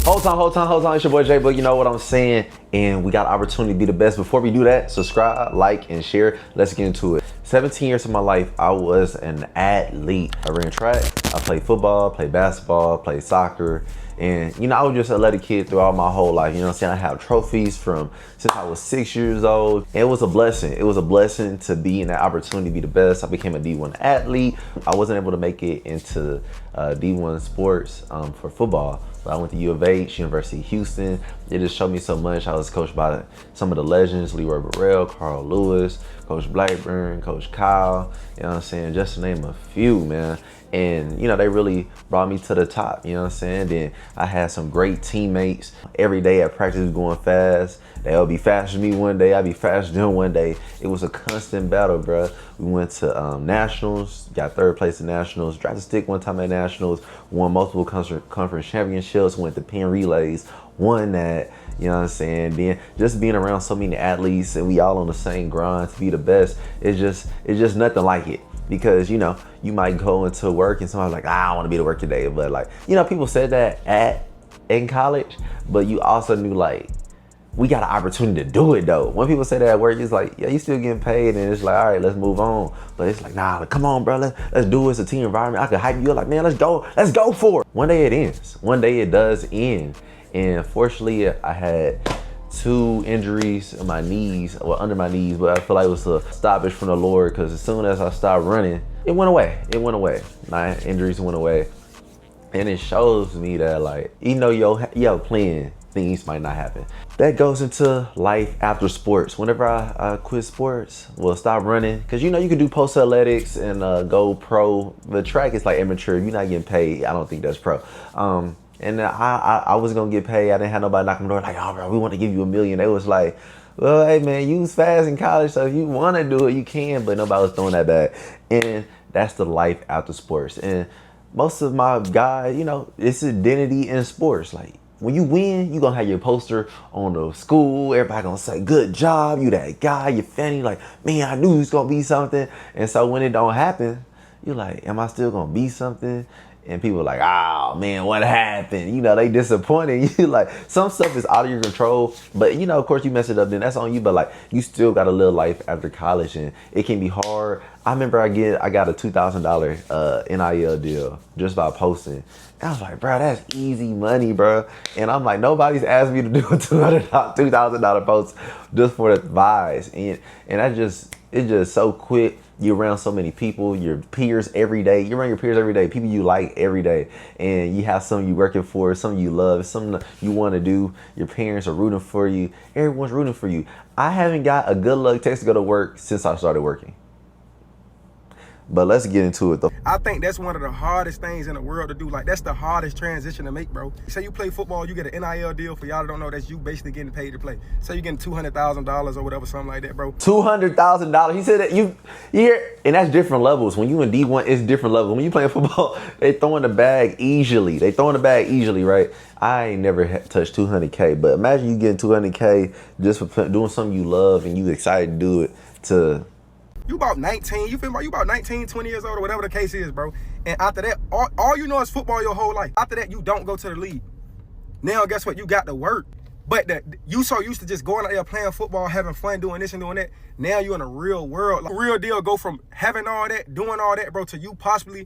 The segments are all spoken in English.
Hold on. It's your boy Jay Book. You know what I'm saying? And we got an opportunity to be the best. Before we do that, subscribe, like, and share. Let's get into it. 17 years of my life, I was an athlete. I ran track, I played football, played basketball, played soccer. And, you know, I was just an athletic kid throughout my whole life. You know what I'm saying? I have trophies from since I was 6 years old. And it was a blessing. It was a blessing to be in that opportunity to be the best. I became a D1 athlete. I wasn't able to make it into D1 sports for football. But I went to U of H, University of Houston. It just showed me so much. I was coached by some of the legends, Leroy Burrell, Carl Lewis, Coach Blackburn, Coach Kyle, you know what I'm saying? Just to name a few, man. And, you know, they really brought me to the top, you know what I'm saying? Then I had some great teammates. Every day at practice going fast. They'll be faster than me one day, I'd be faster than them one day. It was a constant battle, bro. We went to nationals, got third place in nationals, tried to stick one time at nationals, won multiple conference championships, went to Penn Relays, won that, you know what I'm saying? Then just being around so many athletes and we all on the same grind to be the best, it's just nothing like it. Because, you know, you might go into work and somebody's like, I don't want to be to work today. But like, you know, people said that in college, but you also knew like, we got an opportunity to do it though. When people say that at work, it's like, yeah, you still getting paid, and it's like, all right, let's move on. But it's like, nah, come on, bro, let's do it. It's a team environment. I could hype you up, like, man, let's go for it. One day it ends. One day it does end. And fortunately, I had 2 injuries in my knees, or under my knees, but I feel like it was a stoppage from the Lord, because as soon as I stopped running, it went away. My injuries went away. And it shows me that, like, even though your plan, things might not happen. That goes into life after sports. Whenever I quit sports, well, stop running, because you know you can do post athletics and go pro. The track is like immature. You're not getting paid. I don't think that's pro. And I was gonna get paid. I didn't have nobody knocking on the door like, oh, bro, we want to give you $1 million. They was like, well, hey man, you was fast in college, so if you want to do it, you can. But nobody was throwing that back. And that's the life after sports. And most of my guys, you know, it's identity in sports. Like, when you win, you gonna have your poster on the school. Everybody gonna say, good job, you that guy. Your family like, man, I knew he was gonna be something. And so when it don't happen, you're like, am I still gonna be something? And people are like, oh man, what happened? You know, they disappointed you. Like, some stuff is out of your control, but you know, of course you mess it up, then that's on you. But like, you still got to live life after college, and it can be hard. I remember I got a $2,000 NIL deal just by posting. And I was like, bro, that's easy money, bro. And I'm like, nobody's asked me to do a $2,000 post just for the vibes. And it's just so quick. You're around so many people, your peers every day. You're around your peers every day, people you like every day. And you have some you working for, some you love, something you want to do. Your parents are rooting for you. Everyone's rooting for you. I haven't got a good luck text to go to work since I started working. But let's get into it though. I think that's one of the hardest things in the world to do. Like, that's the hardest transition to make, bro. Say you play football, you get an NIL deal. For y'all that don't know, that's you basically getting paid to play. Say you getting $200,000 or whatever, something like that, bro. $200,000. He said that you hear, and that's different levels. When you in D1, it's different levels. When you playing football, they throwing the bag easily. Right? I ain't never touched 200K, but imagine you getting 200K just for doing something you love and you excited to do it. To You about 19, you feel me? You about 19, 20 years old or whatever the case is, bro. And after that, all you know is football your whole life. After that, you don't go to the league. Now, guess what? You got to work. But you so used to just going out there playing football, having fun, doing this and doing that. Now you in a real world. Like, real deal, go from having all that, doing all that, bro, to you possibly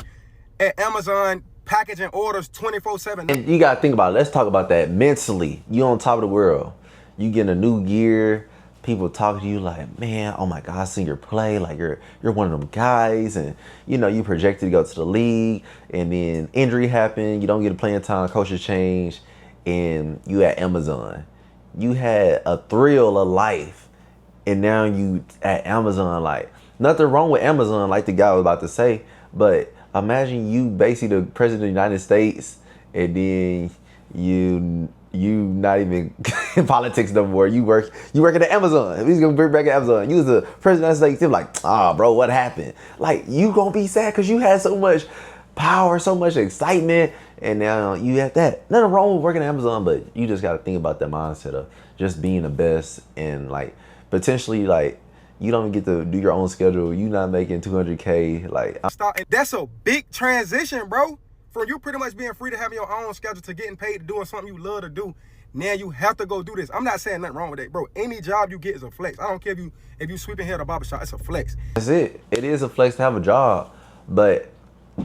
at Amazon packaging orders 24/7. And you got to think about it. Let's talk about that mentally. You on top of the world. You getting a new gear. People talk to you like, man, oh my God, I seen your play. Like, you're one of them guys, and you know you projected to go to the league, and then injury happened. You don't get a playing time. Coaches change, and you at Amazon. You had a thrill of life, and now you at Amazon. Like, nothing wrong with Amazon, like the guy was about to say, but imagine you basically the president of the United States, and then you not even in politics no more. You work at Amazon. He's gonna bring back at Amazon. You was the president of the state. Like, bro, what happened? Like, you gonna be sad because you had so much power, so much excitement, and now you have that. Nothing wrong with working at Amazon, but you just gotta think about that mindset of just being the best, and like potentially like you don't even get to do your own schedule. You not making 200K. Like, that's a big transition, bro. From you pretty much being free to having your own schedule to getting paid to doing something you love to do, now you have to go do this. I'm not saying nothing wrong with that, bro. Any job you get is a flex. I don't care if you sweeping hair at a barbershop, it's a flex. That's it. It is a flex to have a job, but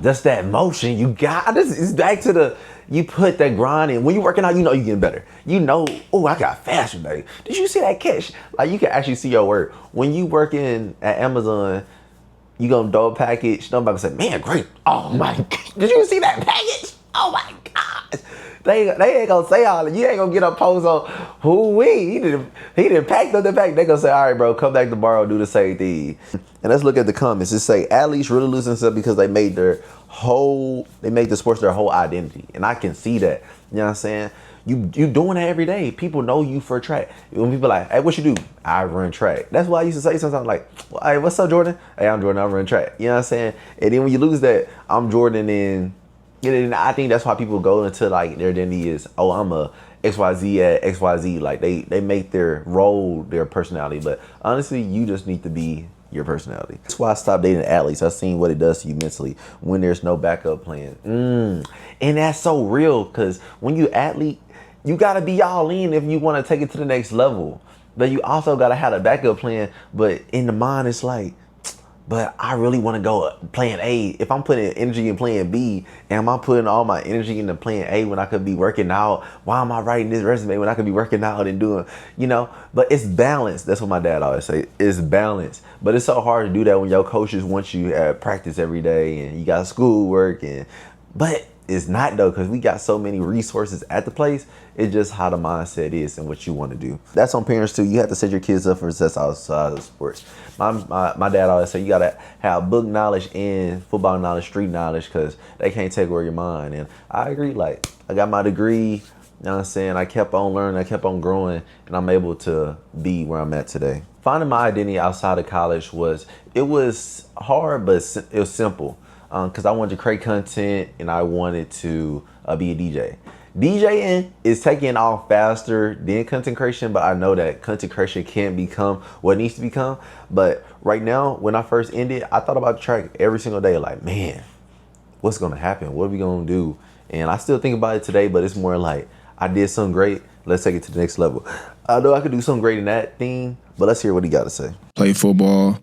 just that motion you got. This is back to the you put that grind in. When you working out, you know you getting better. You know, oh, I got faster today. Did you see that catch? Like you can actually see your work. When you working at Amazon, you gonna throw a package. Nobody say, man, great. Oh my God. Did you see that package? Oh my God. They ain't gonna say all that. You ain't gonna get a post on who he didn't pack up the pack. They gonna say, all right, bro, come back tomorrow, do the same thing. And let's look at the comments. It say athletes really losing stuff because they made the sports their whole identity. And I can see that. You know what I'm saying? You doing that every day. People know you for track. When people like, hey, what you do? I run track. That's why I used to say sometimes like, well, hey, what's up, Jordan? Hey, I'm Jordan, I run track. You know what I'm saying? And then when you lose that, I'm Jordan, and I think that's why people go into like their identity is, oh, I'm a XYZ at XYZ. Like they make their role their personality. But honestly, you just need to be your personality. That's why I stopped dating athletes. I've seen what it does to you mentally when there's no backup plan. And that's so real, because when you athlete, you gotta be all in if you want to take it to the next level. But you also gotta have a backup plan. But in the mind, it's like, but I really want to go plan A. If I'm putting energy in plan B, am I putting all my energy into plan A when I could be working out? Why am I writing this resume when I could be working out and doing, you know? But it's balance. That's what my dad always say. It's balance. But it's so hard to do that when your coaches want you at practice every day and you got schoolwork but it's not though, because we got so many resources at the place. It's just how the mindset is and what you want to do. That's on parents too. You have to set your kids up for success outside of sports. My dad always said you gotta have book knowledge and football knowledge, street knowledge, because they can't take away your mind. And I agree. Like I got my degree. You know what I'm saying? I kept on learning. I kept on growing, and I'm able to be where I'm at today. Finding my identity outside of college was hard, but it was simple. Because I wanted to create content and I wanted to be a DJ. DJing is taking off faster than content creation, but I know that content creation can become what it needs to become. But right now, when I first ended, I thought about the track every single day. Like, man, what's going to happen? What are we going to do? And I still think about it today, but it's more like, I did something great. Let's take it to the next level. I know I could do something great in that thing, but let's hear what he got to say. Play football.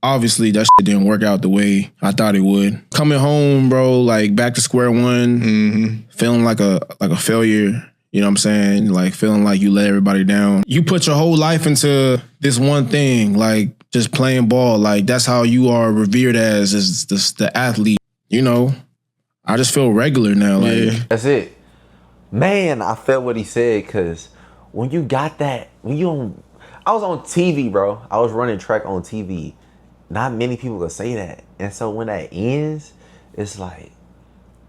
Obviously, that shit didn't work out the way I thought it would. Coming home, bro, like back to square one, feeling like a failure. You know what I'm saying? Like feeling like you let everybody down. You put your whole life into this one thing, like just playing ball. Like that's how you are revered as the athlete. You know, I just feel regular now. Like that's it. Man, I felt what he said, because when you got that, I was on TV, bro. I was running track on TV. Not many people could say that. And so when that ends, it's like,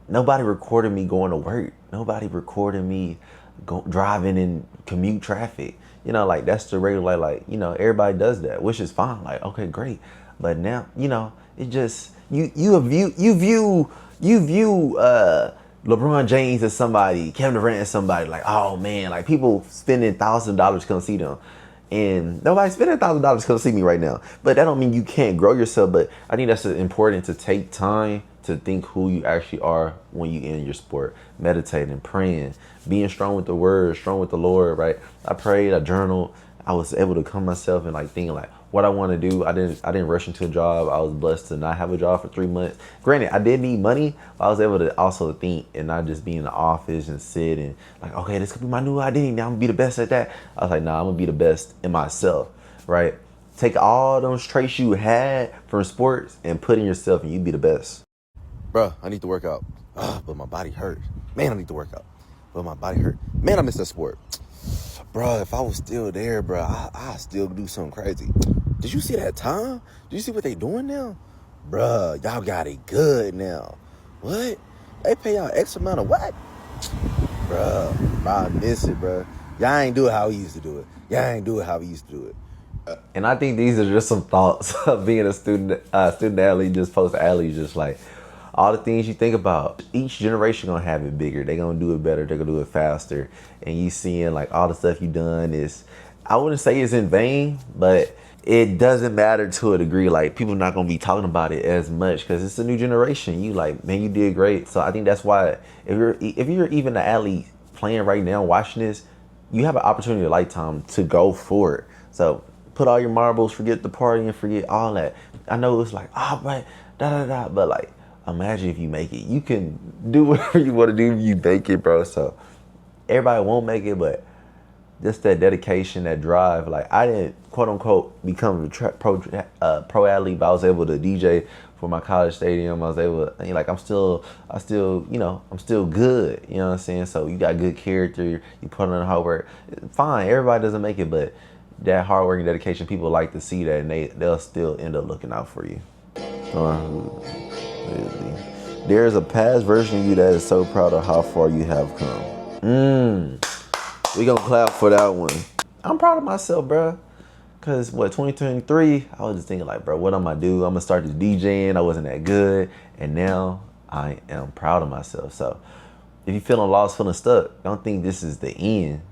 nobody recorded me going to work. Nobody recorded me driving in commute traffic. You know, like that's the regular, like, you know, everybody does that, which is fine. Like, okay, great. But now, you know, it just, you view LeBron James as somebody, Kevin Durant as somebody, like, oh man, like people spending $1,000 to come see them. And nobody's spending $1,000 to come see me right now. But that don't mean you can't grow yourself. But I think that's important to take time to think who you actually are when you in your sport. Meditating, praying, being strong with the word, strong with the Lord, right? I prayed, I journaled. I was able to come myself and like thinking like what I want to do. I didn't rush into a job. I was blessed to not have a job for 3 months. Granted, I did need money, but I was able to also think and not just be in the office and sit and like, okay, this could be my new identity. Now I'm gonna be the best at that. I was like, nah, I'm gonna be the best in myself, right? Take all those traits you had from sports and put in yourself and you be the best. Bruh, I need to work out. But my body hurts. Man, I need to work out. But my body hurt. Man, I miss that sport. Bro, if I was still there, bro, I still do something crazy. Did you see that time? Did you see what they doing now? Bruh, y'all got it good now. What? They pay y'all X amount of what? Bruh, I miss it, bruh. Y'all ain't do it how we used to do it. Y'all ain't do it how we used to do it. And I think these are just some thoughts of being a student athlete, just post athlete, just like all the things you think about. Each generation gonna have it bigger. They gonna do it better. They gonna do it faster. And you seeing like all the stuff you done is, I wouldn't say it's in vain, but it doesn't matter to a degree. Like, people not gonna be talking about it as much because it's a new generation. You like, man, you did great. So I think that's why if you're even an athlete playing right now, watching this, you have an opportunity of a lifetime to go for it. So put all your marbles, forget the party, and forget all that. I know it's like, but but like, imagine if you make it. You can do whatever you want to do if you make it, bro. So everybody won't make it, but just that dedication, that drive. Like, I didn't quote unquote become a pro athlete, but I was able to DJ for my college stadium. I was able to, like, I'm still good. You know what I'm saying? So you got good character. You put in hard work. Fine, everybody doesn't make it, but that hard work and dedication, people like to see that, and they'll still end up looking out for you. There's a past version of you that is so proud of how far you have come. We gonna clap for that one. I'm proud of myself, bro. Cause 2023, I was just thinking like, bro, what am I do? I'm gonna start this DJing. I wasn't that good, and now I am proud of myself. So if you feeling lost, feeling stuck, don't think this is the end.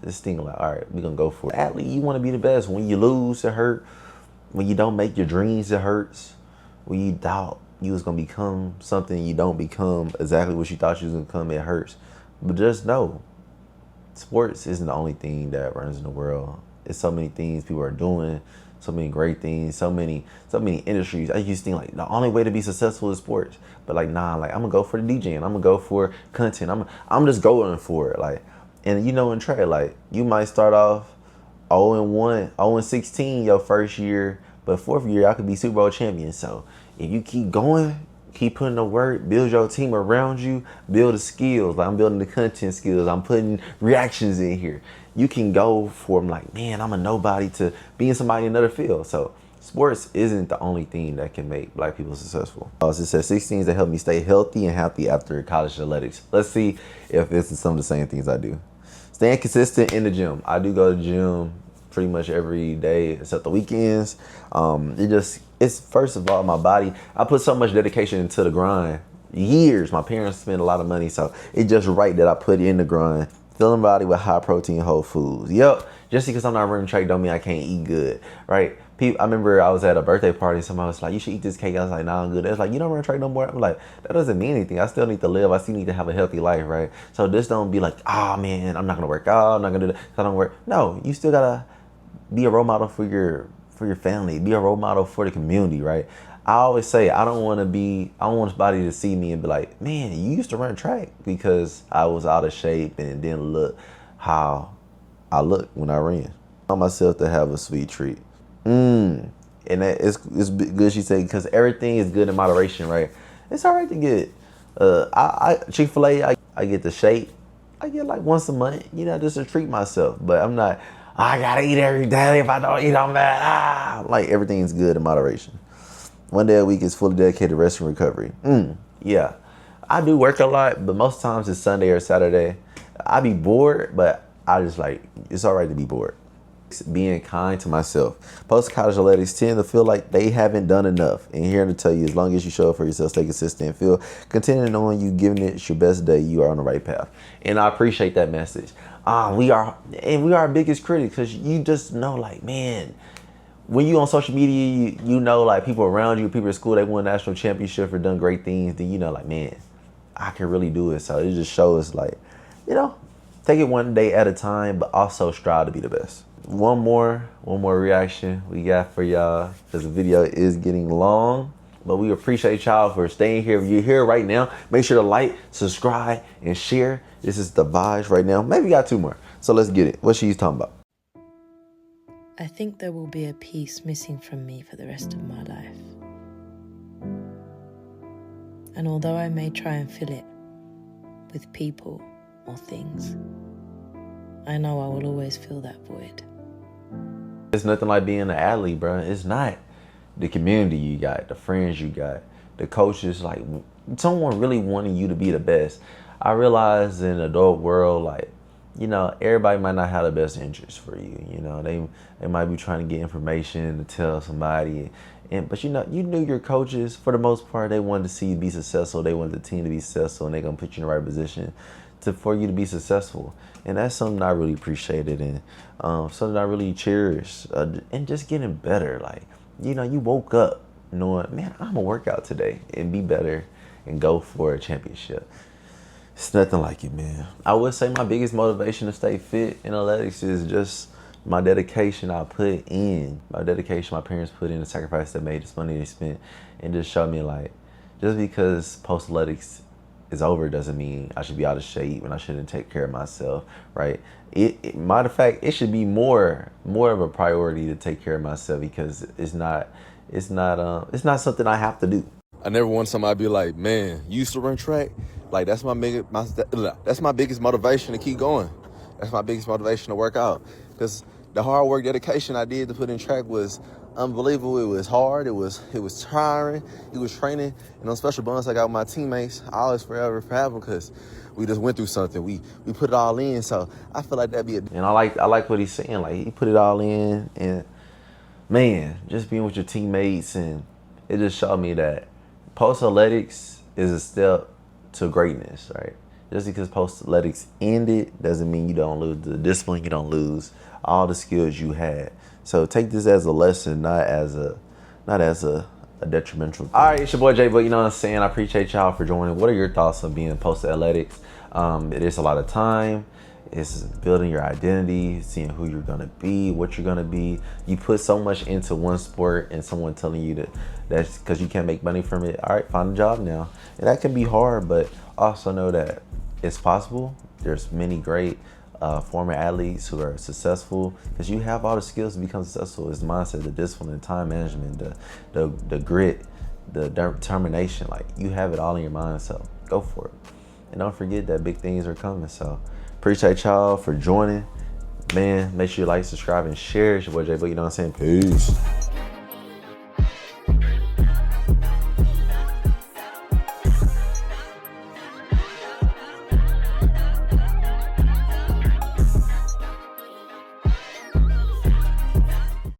Just think like, all right, we gonna go for it. Athlete, you want to be the best. When you lose, it hurt. When you don't make your dreams, it hurts. When you doubt you was gonna become something, you don't become exactly what you thought you was gonna become, it hurts. But just know, sports isn't the only thing that runs in the world. It's so many things people are doing, so many great things, so many industries. I used to think like the only way to be successful is sports, but like, nah, like, I'm gonna go for the DJing, I'm gonna go for content, I'm just going for it. Like, and you know, in track, like, you might start off 0-1, 0-16 your first year, but fourth year I could be Super Bowl champion. So if you keep going, keep putting the work, build your team around you, build the skills. Like, I'm building the content skills, I'm putting reactions in here. You can go from like, man, I'm a nobody, to being somebody in another field. So sports isn't the only thing that can make black people successful. It says 6 things that help me stay healthy and happy after college athletics. Let's see if this is some of the same things I do. Staying consistent in the gym. I do go to the gym pretty much every day except the weekends. It's first of all, my body. I put so much dedication into the grind. Years. My parents spent a lot of money, so it's just right that I put in the grind. Filling body with high protein whole foods. Yep. Just because I'm not running track don't mean I can't eat good, right? I remember I was at a birthday party. Somebody was like, "You should eat this cake." I was like, "Nah, I'm good." They was like, "You don't run track no more." I'm like, that doesn't mean anything. I still need to live. I still need to have a healthy life, right? So this don't be like, "Oh man, I'm not gonna work out. I'm not gonna do that 'cause I don't work." No, you still gotta be a role model for your family. Be a role model for the community, right? I always say I don't want somebody to see me and be like, "Man, you used to run track," because I was out of shape and didn't look how I looked when I ran. I want myself to have a sweet treat. And that it's good, she said, because everything is good in moderation, right? It's all right to get Chick-fil-A, I get the shake. I get like once a month, just to treat myself. But I'm not, I gotta eat every day. If I don't eat, I'm bad. Like, everything's good in moderation. 1 day a week is fully dedicated to rest and recovery. Yeah. I do work a lot, but most times it's Sunday or Saturday. I be bored, but I just like, it's all right to be bored. Being kind to myself. Post-college athletics tend to feel like they haven't done enough. And here to tell you, as long as you show up for yourself, stay consistent, and feel contented knowing you giving it your best day, you are on the right path. And I appreciate that message. We are our biggest critics, because you just know, like, man, when you on social media, you know, like, people around you, people at school, they won a national championship or done great things, then you know, like, man, I can really do it. So it just shows, like, take it one day at a time, but also strive to be the best. One more reaction we got for y'all, because the video is getting long, but we appreciate y'all for staying here. If you're here right now, make sure to like, subscribe, and share. This is the vibes right now. Maybe we got 2 more, so let's get it. What she's talking about. I think there will be a piece missing from me for the rest of my life. And although I may try and fill it with people or things, I know I will always fill that void. It's nothing like being an athlete, bro. It's not. The community you got, the friends you got, the coaches, like, someone really wanting you to be the best. I realize in the adult world, like, everybody might not have the best interest for you. They might be trying to get information to tell somebody. But you knew your coaches, for the most part, they wanted to see you be successful. They wanted the team to be successful, and they're going to put you in the right position for you to be successful. And that's something I really appreciated, and something I really cherish, and just getting better. Like, you know, you woke up knowing, man, I'm gonna work out today and be better and go for a championship. It's nothing like it, man. I would say my biggest motivation to stay fit in athletics is just my dedication I put in, my dedication my parents put in, the sacrifice they made, the money they spent, and just showed me, like, just because post-athletics is over doesn't mean I should be out of shape and I shouldn't take care of myself, right? Matter of fact, it should be more of a priority to take care of myself, because it's not something I have to do. I never want somebody to be like, man, you used to run track? Like, that's my biggest motivation to keep going. That's my biggest motivation to work out. Because the hard work, dedication I did to put in track was unbelievable. It was hard. It was tiring. It was training. And those special bonds I got with my teammates, I always forever because we just went through something. We put it all in. So I feel like that'd be And I like what he's saying. Like, he put it all in, and man, just being with your teammates, and it just showed me that post-athletics is a step to greatness, right? Just because post-athletics ended doesn't mean you don't lose the discipline, you don't lose all the skills you had. So take this as a lesson, not as a detrimental thing. All right, it's your boy Jay Book, you know what I'm saying? I appreciate y'all for joining. What are your thoughts on being post-athletics? It is a lot of time. It's building your identity, seeing who you're gonna be, what you're gonna be. You put so much into one sport, and someone telling you that's because you can't make money from it. All right, find a job now. And that can be hard, but also know that it's possible. There's many great former athletes who are successful, because you have all the skills to become successful. It's mindset, the discipline, the time management, the grit, the determination. Like, you have it all in your mind, so go for it. And don't forget that big things are coming. So appreciate y'all for joining. Man, make sure you like, subscribe, and share. It's your boy Jay Book, you know what I'm saying? Peace.